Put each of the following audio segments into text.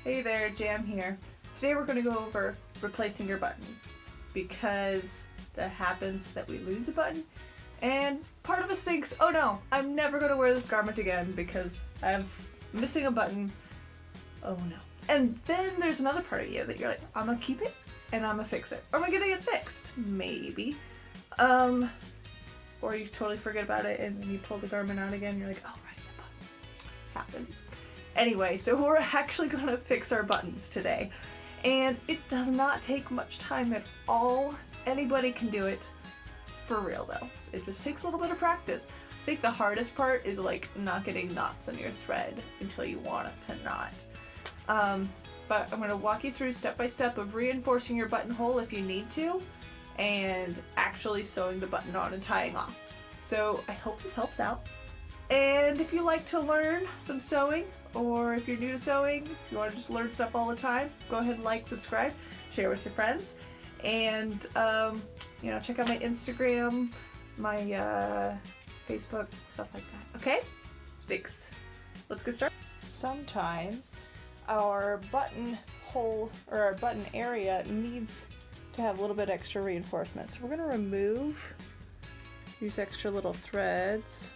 Hey there, Jam here. Today we're going to go over replacing your buttons because that happens that we lose a button and part of us thinks, oh no, I'm never going to wear this garment again because I'm missing a button. Oh no. And then there's another part of you that you're like, I'm going to keep it and I'm going to fix it. Or am I going to get fixed? Maybe. Or you totally forget about it and then you pull the garment out again and you're like, oh right, the button. Happens. Anyway, so we're actually going to fix our buttons today. And it does not take much time at all. Anybody can do it for real though. It just takes a little bit of practice. I think the hardest part is like not getting knots on your thread until you want it to knot. But I'm going to walk you through step by step of reinforcing your buttonhole if you need to, and actually sewing the button on and tying off. So I hope this helps out. And if you like to learn some sewing, or if you're new to sewing, if you want to just learn stuff all the time, go ahead and like, subscribe, share with your friends, and check out my Instagram, my Facebook, stuff like that. Okay? Thanks. Let's get started. Sometimes our button hole or our button area needs to have a little bit extra reinforcement. So we're going to remove these extra little threads.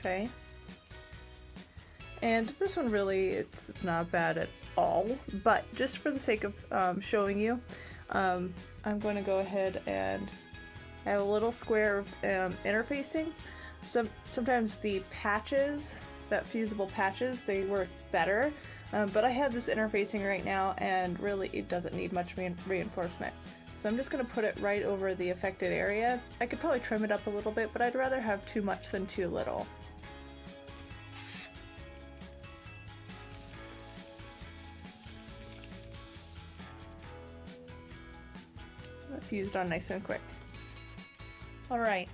Okay, and this one really, it's not bad at all, but just for the sake of showing you, I'm going to go ahead and have a little square of interfacing. Sometimes the patches, that fusible patches, they work better, but I have this interfacing right now and really it doesn't need much reinforcement. So I'm just going to put it right over the affected area. I could probably trim it up a little bit, but I'd rather have too much than too little. Fused on nice and quick. Alright,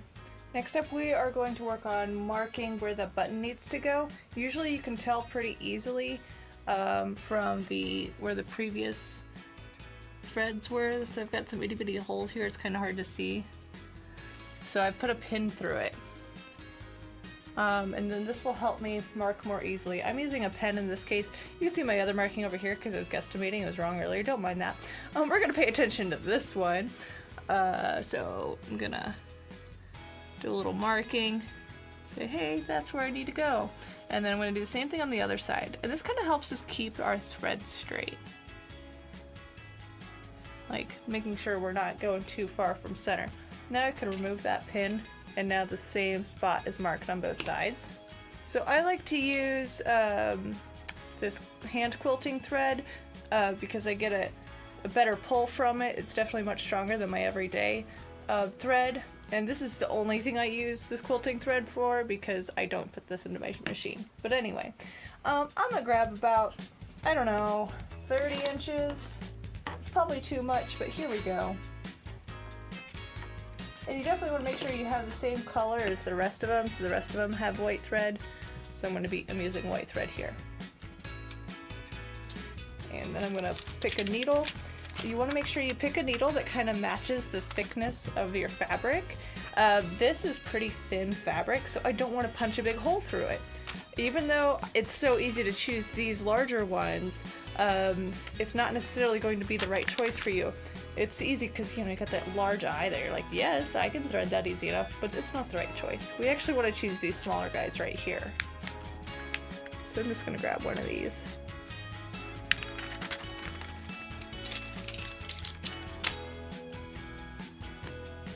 next up we are going to work on marking where the button needs to go. Usually you can tell pretty easily from where the previous threads were, so I've got some itty bitty holes here, it's kind of hard to see. So I put a pin through it. And then this will help me mark more easily. I'm using a pen in this case. You can see my other marking over here because I was guesstimating. It was wrong earlier. Don't mind that. We're going to pay attention to this one. So I'm going to do a little marking. Say, hey, that's where I need to go. And then I'm going to do the same thing on the other side. And this kind of helps us keep our threads straight. Like making sure we're not going too far from center. Now I can remove that pin. And now the same spot is marked on both sides. So I like to use this hand quilting thread because I get a better pull from it. It's definitely much stronger than my everyday thread. And this is the only thing I use this quilting thread for because I don't put this into my machine. But anyway, I'm gonna grab about, I don't know, 30 inches. It's probably too much, but here we go. And you definitely want to make sure you have the same color as the rest of them, so the rest of them have white thread. So I'm using white thread here. And then I'm going to pick a needle. You want to make sure you pick a needle that kind of matches the thickness of your fabric. This is pretty thin fabric, so I don't want to punch a big hole through it. Even though it's so easy to choose these larger ones, it's not necessarily going to be the right choice for you. It's easy because, you got that large eye that you're like, yes, I can thread that easy enough, but it's not the right choice. We actually want to choose these smaller guys right here. So I'm just going to grab one of these.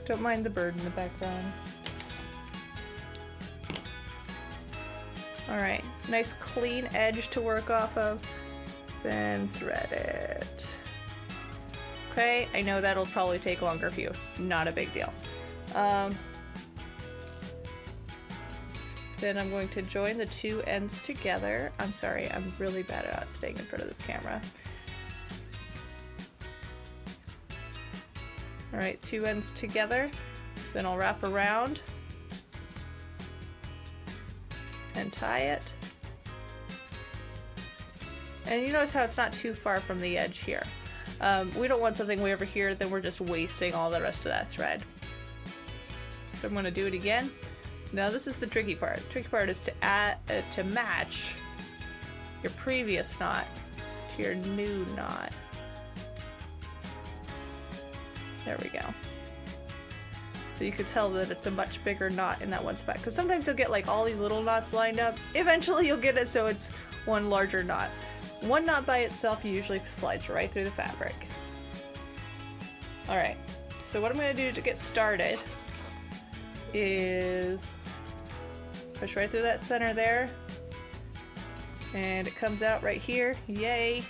Don't mind the bird in the background. Alright, nice clean edge to work off of. Then thread it. Okay, I know that'll probably take longer for you. Not a big deal. Then I'm going to join the two ends together. I'm sorry, I'm really bad at staying in front of this camera. Alright, two ends together. Then I'll wrap around and tie it. And you notice how it's not too far from the edge here. We don't want something way over here, then we're just wasting all the rest of that thread. So I'm going to do it again. Now this is the tricky part. The tricky part is to match your previous knot to your new knot. There we go. So you could tell that it's a much bigger knot in that one spot. Because sometimes you'll get like all these little knots lined up. Eventually you'll get it so it's one larger knot. One knot by itself usually slides right through the fabric. Alright, so what I'm going to do to get started is push right through that center there. And it comes out right here. Yay!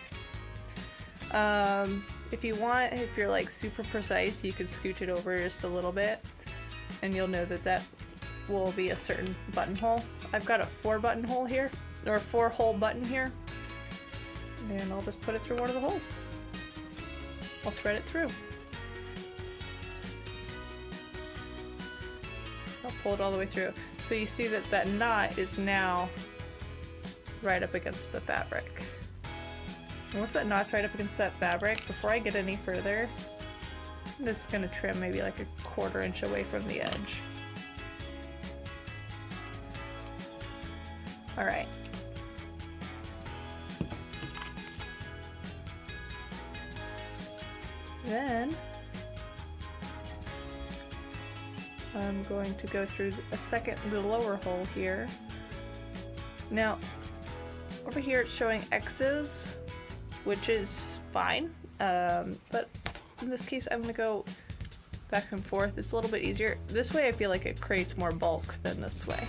If you want, if you're like super precise, you can scooch it over just a little bit and you'll know that that will be a certain buttonhole. I've got a 4 buttonhole here, or a 4 hole button here, and I'll just put it through one of the holes. I'll thread it through. I'll pull it all the way through. So you see that that knot is now right up against the fabric. And once that knot's right up against that fabric, before I get any further, I'm just going to trim maybe like a 1/4 inch away from the edge. Alright. Then I'm going to go through the lower hole here. Now, over here it's showing X's, which is fine, but in this case I'm going to go back and forth. It's a little bit easier. This way I feel like it creates more bulk than this way.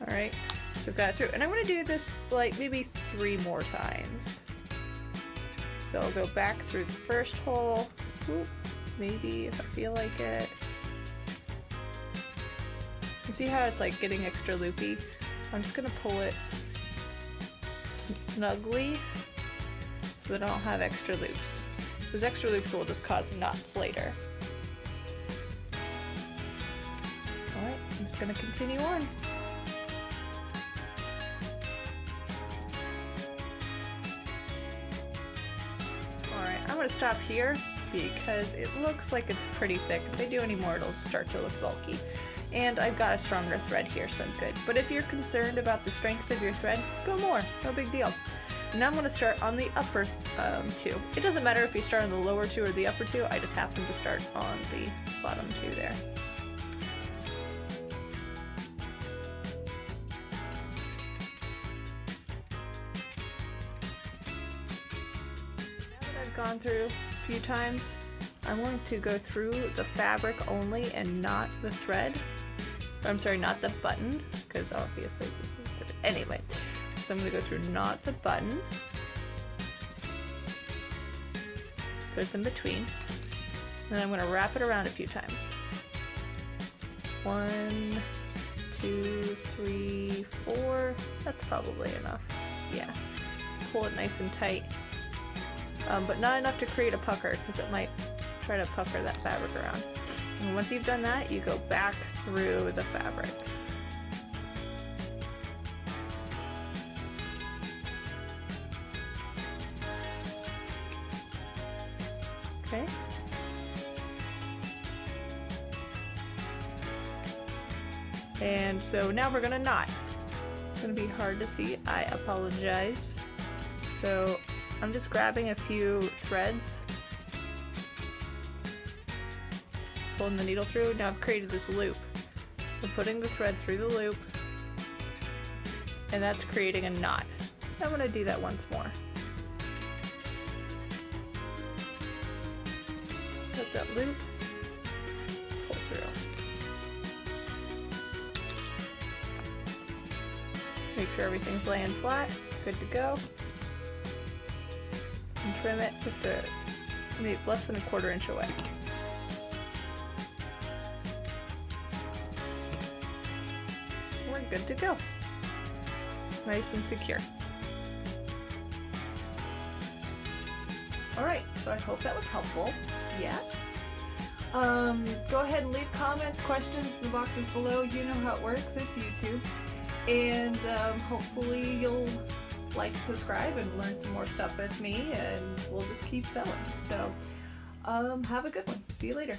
Alright, so I've got it through. And I'm going to do this like maybe 3 more times. So I'll go back through the first hole, whoop, maybe if I feel like it. You see how it's like getting extra loopy? I'm just going to pull it snugly so that I don't have extra loops. Those extra loops will just cause knots later. Alright, I'm just going to continue on. Alright, I'm going to stop here because it looks like it's pretty thick. If I do any more, it'll start to look bulky. And I've got a stronger thread here, so I'm good. But if you're concerned about the strength of your thread, go more. No big deal. Now I'm going to start on the upper 2. It doesn't matter if you start on the lower 2 or the upper 2, I just happen to start on the bottom 2 there. Now that I've gone through a few times, I'm going to go through the fabric only and not the thread. I'm sorry, not the button, because obviously this is the thread. Anyway, so I'm going to go through not the button, so it's in between. Then I'm going to wrap it around a few times. 1, 2, 3, 4. That's probably enough. Yeah. Pull it nice and tight, but not enough to create a pucker, because it might try to pucker that fabric around. And once you've done that, you go back through the fabric. Okay. And so now we're gonna knot. It's gonna be hard to see, I apologize. So I'm just grabbing a few threads, pulling the needle through. Now I've created this loop. I'm putting the thread through the loop, and that's creating a knot. I'm going to do that once more. Put that loop, pull through. Make sure everything's laying flat, good to go. And trim it just maybe less than a 1/4 inch away. Good to go. Nice and secure. Alright, so I hope that was helpful. Yeah. Go ahead and leave comments, questions in the boxes below. You know how it works. It's YouTube. And hopefully you'll like, subscribe, and learn some more stuff with me, and we'll just keep sewing. So Have a good one. See you later.